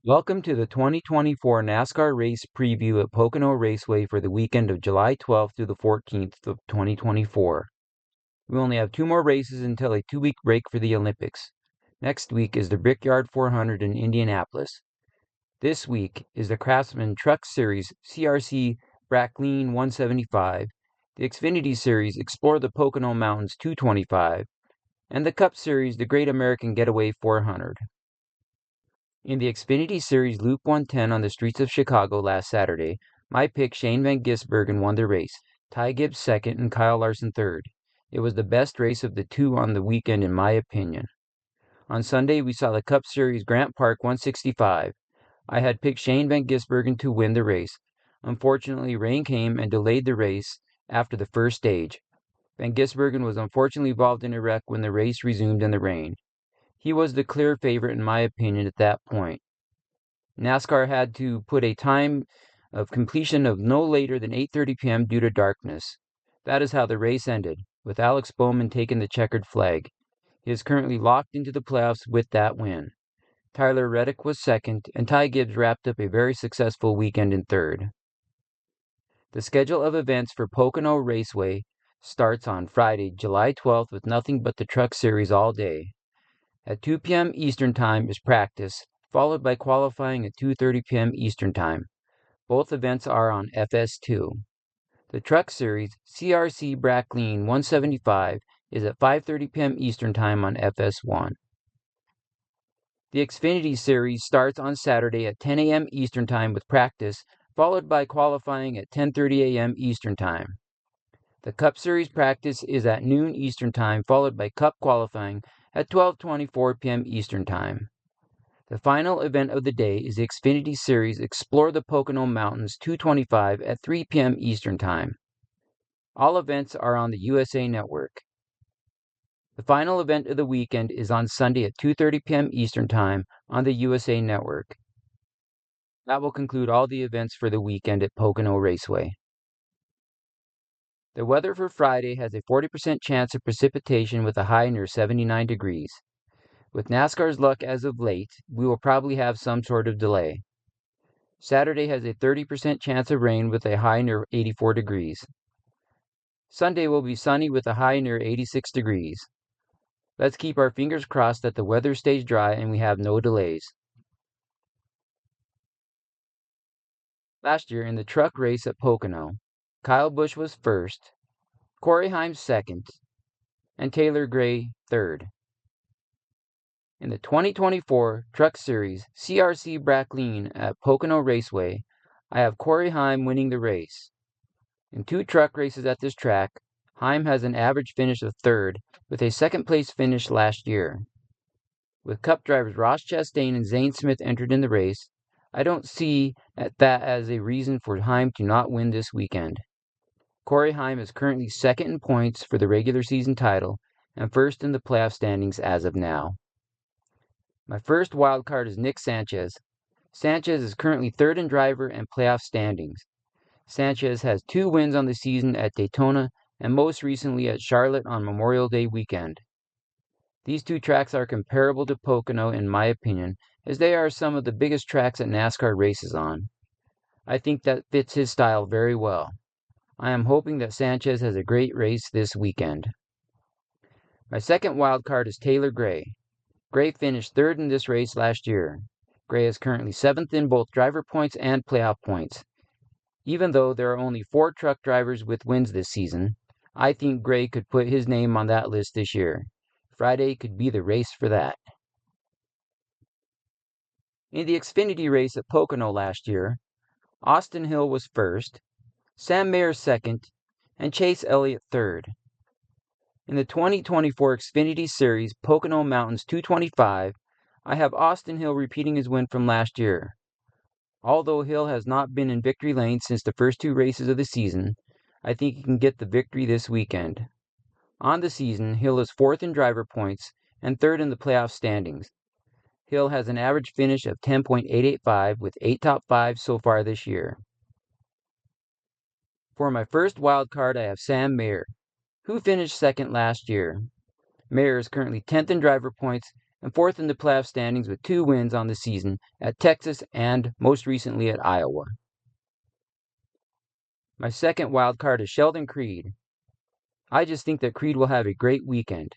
Welcome to the 2024 NASCAR race preview at Pocono Raceway for the weekend of July 12th through the 14th of 2024. We only have 2 more races until a 2-week break for the Olympics. Next week is the Brickyard 400 in Indianapolis. This week is the Craftsman Truck Series CRC Bracklin 175, the Xfinity Series Explore the Pocono Mountains 225, and the Cup Series the Great American Getaway 400. In the Xfinity Series Loop 110 on the streets of Chicago last Saturday, my pick Shane Van Gisbergen won the race, Ty Gibbs second, and Kyle Larson third. It was the best race of the two on the weekend in my opinion. On Sunday, we saw the Cup Series Grant Park 165. I had picked Shane Van Gisbergen to win the race. Unfortunately, rain came and delayed the race after the first stage. Van Gisbergen was unfortunately involved in a wreck when the race resumed in the rain. He was the clear favorite in my opinion at that point. NASCAR had to put a time of completion of no later than 8:30 p.m. due to darkness. That is how the race ended, with Alex Bowman taking the checkered flag. He is currently locked into the playoffs with that win. Tyler Reddick was second, and Ty Gibbs wrapped up a very successful weekend in third. The schedule of events for Pocono Raceway starts on Friday, July 12th with nothing but the Truck Series all day. At 2 p.m. Eastern Time is practice, followed by qualifying at 2:30 p.m. Eastern Time. Both events are on FS2. The Truck Series CRC Bracklin 175 is at 5:30 p.m. Eastern Time on FS1. The Xfinity Series starts on Saturday at 10 a.m. Eastern Time with practice, followed by qualifying at 10:30 a.m. Eastern Time. The Cup Series practice is at noon Eastern Time, followed by Cup qualifying at 12:24 p.m. Eastern Time. The final event of the day is the Xfinity Series Explore the Pocono Mountains 225 at 3 p.m. Eastern Time. All events are on the USA Network. The final event of the weekend is on Sunday at 2:30 p.m. Eastern Time on the USA Network. That will conclude all the events for the weekend at Pocono Raceway. The weather for Friday has a 40% chance of precipitation with a high near 79 degrees. With NASCAR's luck as of late, we will probably have some sort of delay. Saturday has a 30% chance of rain with a high near 84 degrees. Sunday will be sunny with a high near 86 degrees. Let's keep our fingers crossed that the weather stays dry and we have no delays. Last year in the truck race at Pocono, Kyle Busch was first, Corey Heim second, and Taylor Gray third. In the 2024 Truck Series CRC Bracklin at Pocono Raceway, I have Corey Heim winning the race. In 2 truck races at this track, Heim has an average finish of third, with a second-place finish last year. With Cup drivers Ross Chastain and Zane Smith entered in the race, I don't see that as a reason for Heim to not win this weekend. Corey Heim is currently second in points for the regular season title and first in the playoff standings as of now. My first wild card is Nick Sanchez. Sanchez is currently third in driver and playoff standings. Sanchez has 2 wins on the season at Daytona and most recently at Charlotte on Memorial Day weekend. These 2 tracks are comparable to Pocono in my opinion, as they are some of the biggest tracks that NASCAR races on. I think that fits his style very well. I am hoping that Sanchez has a great race this weekend. My second wild card is Taylor Gray. Gray finished third in this race last year. Gray is currently 7th in both driver points and playoff points. Even though there are only 4 truck drivers with wins this season, I think Gray could put his name on that list this year. Friday could be the race for that. In the Xfinity race at Pocono last year, Austin Hill was first, Sam Mayer second, and Chase Elliott third. In the 2024 Xfinity Series Pocono Mountains 225, I have Austin Hill repeating his win from last year. Although Hill has not been in victory lane since the first 2 races of the season, I think he can get the victory this weekend. On the season, Hill is 4th in driver points and 3rd in the playoff standings. Hill has an average finish of 10.885 with 8 top 5s so far this year. For my first wild card, I have Sam Mayer, who finished second last year. Mayer is currently 10th in driver points and fourth in the playoff standings with 2 wins on the season at Texas and most recently at Iowa. My second wild card is Sheldon Creed. I just think that Creed will have a great weekend,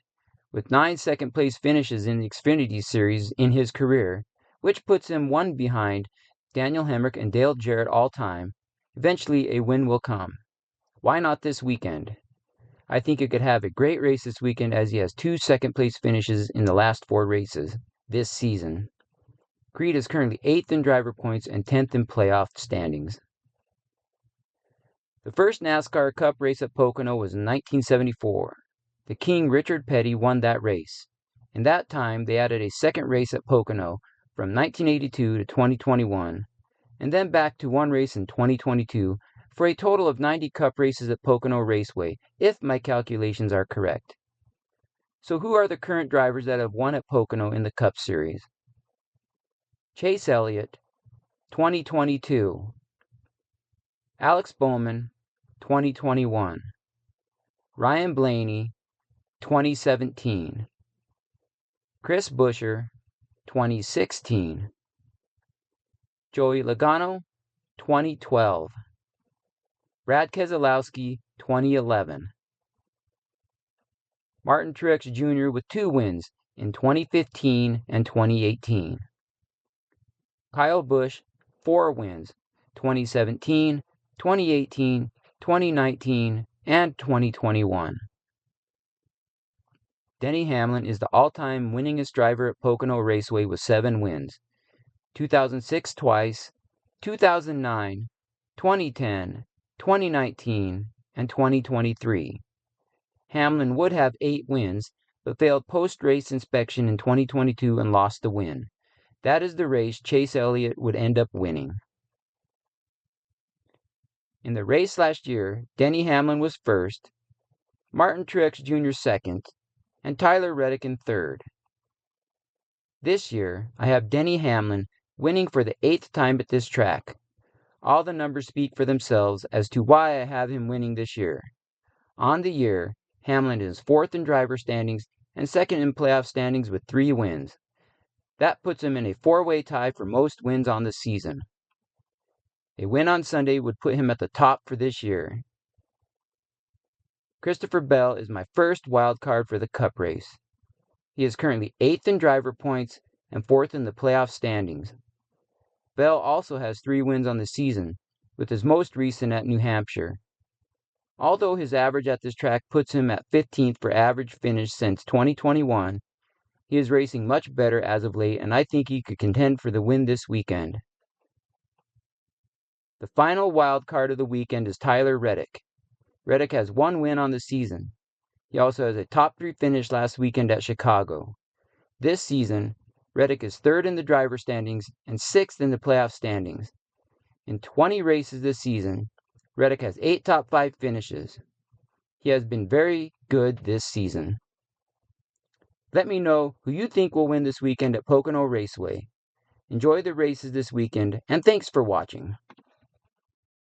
with 9 second-place finishes in the Xfinity Series in his career, which puts him one behind Daniel Hemrick and Dale Jarrett all-time. Eventually, a win will come. Why not this weekend? I think he could have a great race this weekend as he has 2 second-place finishes in the last 4 races this season. Creed is currently 8th in driver points and 10th in playoff standings. The first NASCAR Cup race at Pocono was in 1974. The King Richard Petty won that race. In that time, they added a second race at Pocono from 1982 to 2021, and then back to one race in 2022 for a total of 90 Cup races at Pocono Raceway, if my calculations are correct. So who are the current drivers that have won at Pocono in the Cup Series? Chase Elliott, 2022. Alex Bowman, 2021. Ryan Blaney, 2017. Chris Buescher, 2016. Joey Logano, 2012. Brad Keselowski, 2011. Martin Truex Jr. with 2 wins in 2015 and 2018. Kyle Busch, 4 wins, 2017, 2018, 2019, and 2021. Denny Hamlin is the all-time winningest driver at Pocono Raceway with 7 wins. 2006 twice, 2009, 2010, 2019, and 2023. Hamlin would have 8 wins, but failed post-race inspection in 2022 and lost the win. That is the race Chase Elliott would end up winning. In the race last year, Denny Hamlin was first, Martin Truex Jr. second, and Tyler Reddick in third. This year, I have Denny Hamlin winning for the 8th time at this track. All the numbers speak for themselves as to why I have him winning this year. On the year, Hamlin is 4th in driver standings and 2nd in playoff standings with 3 wins. That puts him in a 4-way tie for most wins on the season. A win on Sunday would put him at the top for this year. Christopher Bell is my first wild card for the Cup race. He is currently 8th in driver points and 4th in the playoff standings. Bell also has 3 wins on the season, with his most recent at New Hampshire. Although his average at this track puts him at 15th for average finish since 2021, he is racing much better as of late, and I think he could contend for the win this weekend. The final wild card of the weekend is Tyler Reddick. Reddick has 1 win on the season. He also has a top 3 finish last weekend at Chicago. This season, Reddick is 3rd in the driver standings and 6th in the playoff standings. In 20 races this season, Reddick has 8 top 5 finishes. He has been very good this season. Let me know who you think will win this weekend at Pocono Raceway. Enjoy the races this weekend, and thanks for watching.